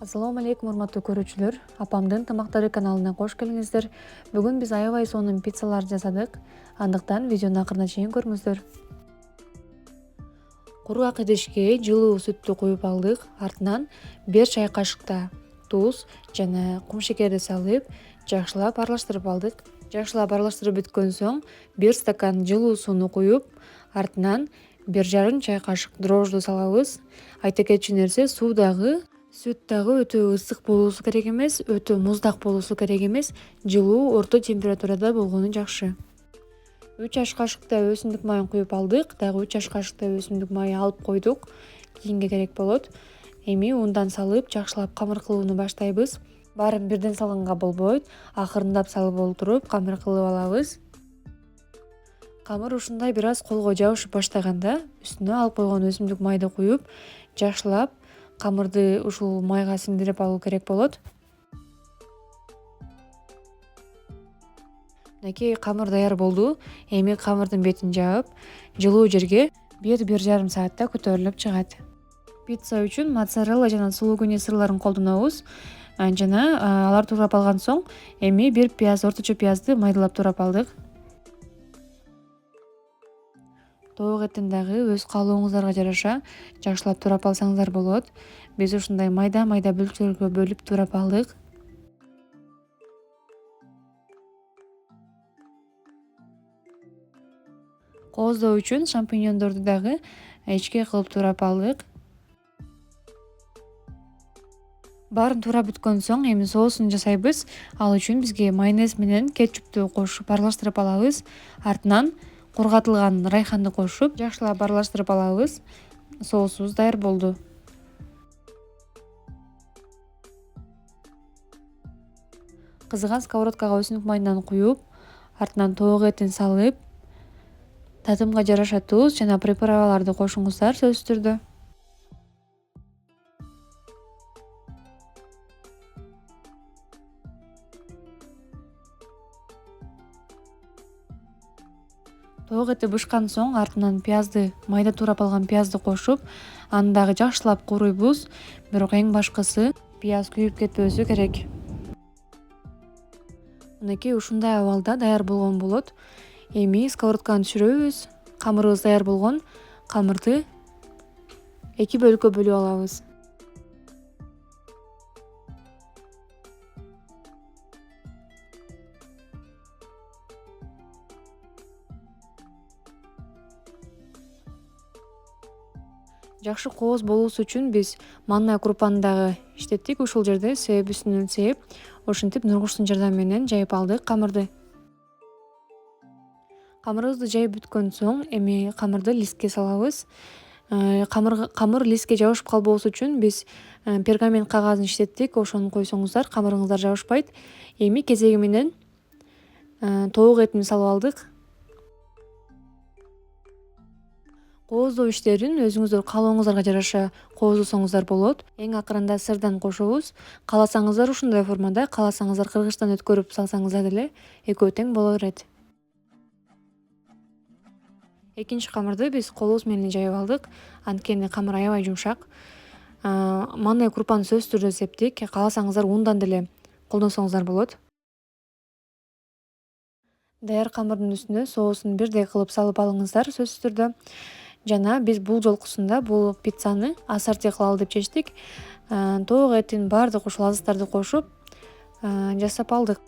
Ассаламу алейкум, урматтуу көрүүчүлөр. Апамдын тамактары каналына кош келиңиздер. Бүгүн биз аябай сонун пиццалар жасадык. Андыктан видеону акырына чейин көрүңүздөр. Кургак идишке жылуу сүттү куюп алдык. Артынан 1 чай кашыкта туз жана кум шекерди салып, жакшылап аралаштырып алдык. Жакшылап аралаштырып бүткөн соң 1 стакан жылуу сууну куюп, артынан 1,5 чай кашык дрожжду салабыз. Айта кетчү нерсе, сүт дагы өтө ысык болуусу керек эмес, өтө муздак болуусу керек эмес, жылуу орто температурада болгону жакшы. 3 аш кашыктай өсүмдүк майын куюп алдык. Дагы 3 аш кашыктай өсүмдүк майы алып койдук. Кийинге керек болот. Эми ундан салып, жакшылап камыр кылууну баштайбыз. Баарын бирден салганга болбойт. Акырындап салып олтуруп, камыр кылып алабыз. Камыр ушундай бир аз колго жабышып баштаганда, үстүнө алып койгон өсүмдүк майды куюп, жакшылап камырды ушул майга сиңдирип алуу керек болот. Мынакей камыр даяр болду. Эми камырдын бетин жаап, жылуу жерге 1-1,5 саатта көтөрүлүп чыгат. Пицца үчүн моцарелла жана сулугуни сырларын колдонобуз. Жана алар туурап алган соң, эми бир орточо пиязды майдалап туурап алдык. Тоок этин дагы өз каалооңуздарга жараша жакшылап туурап алсаңыздар болот. Биз ушундай майда бөлүкчөлөргө бөлүп туурап алдык. Кооздоо үчүн шампиньондорду дагы ичке кылып туурап алдык. Баарын туурап бүткөн соң, эми соусун жасайбыз. Ал үчүн бизге майонез менен кетчупту кошуп аралаштырып алабыз. Артынан кургатылган райханды кошуп, жакшылап аралаштырып алабыз. Соусубуз даяр болду. Кызыган сковородкага өсүмдүк майынан куюп, артынан тоок этин салып, татымга жараша туз жана приправаларды кошуңуздар сөзсүз түрдө. Тоок эти бышкан соң, артынан майда туурап алган пиязды кошуп, аны дагы жакшылап кууруйбуз. Бирок эң башкысы пияз күйүп кетпөөсү керек. Мынакей ушундай абалда даяр болгон болот. Эми сковородканы түшүрөбүз. Камырыбыз даяр болгон. Камырды 2 бөлүккө бөлүп алабыз. Жакшы кооз болуусу үчүн биз манна крупаны дагы иштеттик ушул жерде, сээп үстүнөн сээп, ошентип нургучтун жардамы менен жайып алдык камырды. Камырыбызды жайып бүткөн соң, эми камырды листке салабыз. Камыр листке жабышып калбоосу үчүн биз пергамент кагазын иштеттик. Ошону койсоңуздар, камырыңыздар жабышпайт. Эми кезеги менен тоок этин салып алдык. Кооздоо иштерин өзүңүздөр каалооңуздарга жараша кооздосоңуздар болот. Эң акырында сырдан кошобуз. Кааласаңыздар ушундай формада, кааласаңыздар кыргычтан өткөрүп салсаңыздар деле экөө тең боло берет. Экинчи камырды биз колубуз менен жайып алдык. Анткени камыр аябай жумшак. Манна крупаны сөзсүз түрдө септик. Кааласаңыздар ундан деле колдонсоңуздар болот. Даяр камырдын үстүнө соусун бирдей кылып салып алыңыздар сөзсүз түрдө. Жана биз бул жолкусунда бул пиццаны ассорти кылалы деп чечтик. Тоок этин баардык ушул азыктарды кошуп жасап алдык.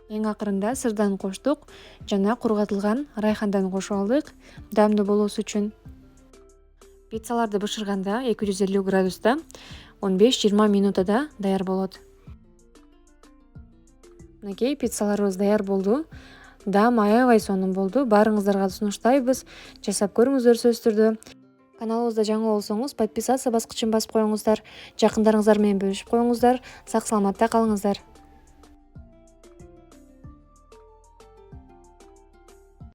Эң акырында сырдан коштук жана кургатылган райхандан кошуп алдык, даамдуу болуусу үчүн. Пиццаларды бышырганда 250 градуста 15-20 минутада даяр болот. Мынакей пиццаларыбыз даяр болду. Даам аябай сонун болду. Баарыңыздарга сунуштайбыз. Жасап көрүңүздөр сөзсүз түрдө. Каналыбызда жаңы болсоңуз подписаться баскычын басып коюңуздар, жакындарыңыздар менен бөлүшүп коюңуздар. Сак саламатта калыңыздар.